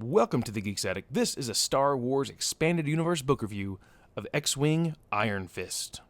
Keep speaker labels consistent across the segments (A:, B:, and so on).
A: Welcome to the Geeks Attic. This is a Star Wars Expanded Universe book review of X-Wing Iron Fist.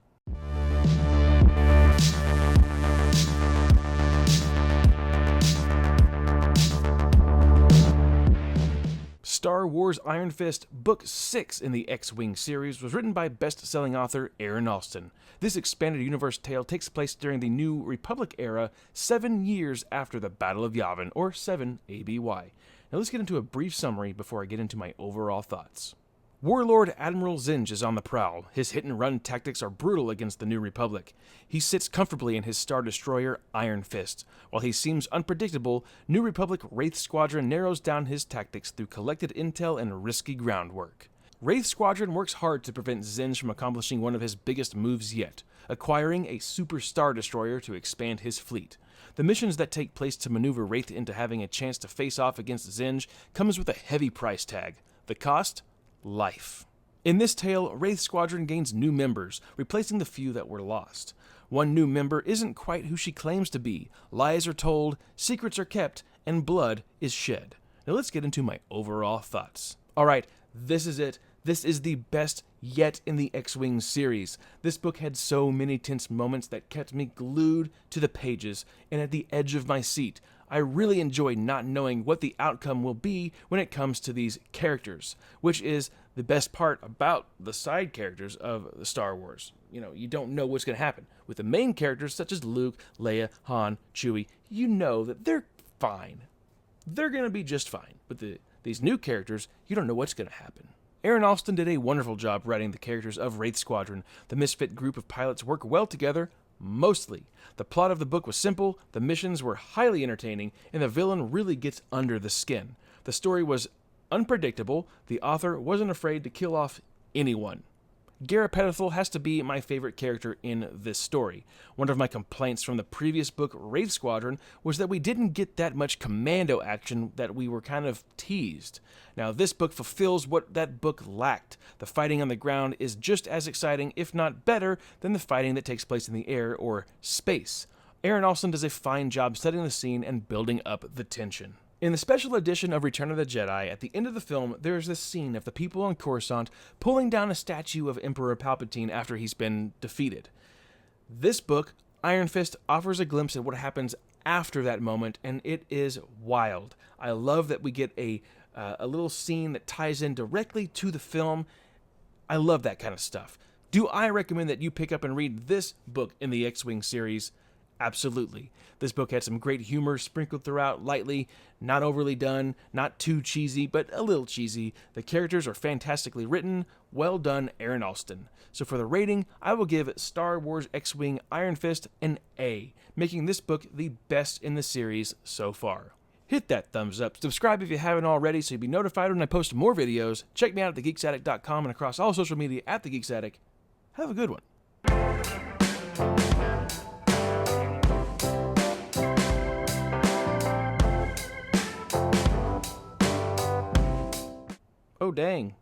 A: Star Wars Iron Fist, Book 6 in the X-Wing series, was written by best-selling author Allston. This expanded universe tale takes place during the New Republic era, 7 years after the Battle of Yavin, or 7 ABY. Now let's get into a brief summary before I get into my overall thoughts. Warlord Admiral Zinj is on the prowl. His hit-and-run tactics are brutal against the New Republic. He sits comfortably in his Star Destroyer, Iron Fist. While he seems unpredictable, New Republic Wraith Squadron narrows down his tactics through collected intel and risky groundwork. Wraith Squadron works hard to prevent Zinj from accomplishing one of his biggest moves yet, acquiring a Super Star Destroyer to expand his fleet. The missions that take place to maneuver Wraith into having a chance to face off against Zinj comes with a heavy price tag. The cost? Life. In this tale, Wraith Squadron gains new members, replacing the few that were lost. One new member isn't quite who she claims to be, lies are told, secrets are kept, and blood is shed. Now let's get into my overall thoughts. Alright, this is it. This is the best yet in the X-Wing series. This book had so many tense moments that kept me glued to the pages and at the edge of my seat. I really enjoy not knowing what the outcome will be when it comes to these characters, which is the best part about the side characters of the Star Wars. You don't know what's going to happen. With the main characters such as Luke, Leia, Han, Chewie, you know that they're fine. They're going to be just fine. But these new characters, you don't know what's going to happen. Allston did a wonderful job writing the characters of Wraith Squadron. The misfit group of pilots work well together, mostly. The plot of the book was simple, the missions were highly entertaining, and the villain really gets under the skin. The story was unpredictable, the author wasn't afraid to kill off anyone. Garapethel has to be my favorite character in this story. One of my complaints from the previous book, Wraith Squadron, was that we didn't get that much Commando Action that we were kind of teased. Now this book fulfills what that book lacked. The fighting on the ground is just as exciting, if not better, than the fighting that takes place in the air or space. Allston does a fine job setting the scene and building up the tension. In the special edition of Return of the Jedi, at the end of the film, there is this scene of the people on Coruscant pulling down a statue of Emperor Palpatine after he's been defeated. This book, Iron Fist, offers a glimpse at what happens after that moment, and it is wild. I love that we get a little scene that ties in directly to the film. I love that kind of stuff. Do I recommend that you pick up and read this book in the X-Wing series? Absolutely. This book had some great humor sprinkled throughout lightly, not overly done, not too cheesy, but a little cheesy. The characters are fantastically written. Well done, Allston. So for the rating, I will give Star Wars X-Wing Iron Fist an A, making this book the best in the series so far. Hit that thumbs up, subscribe if you haven't already so you'll be notified when I post more videos. Check me out at thegeeksaddict.com and across all social media at thegeeksaddict. Have a good one. Oh, dang.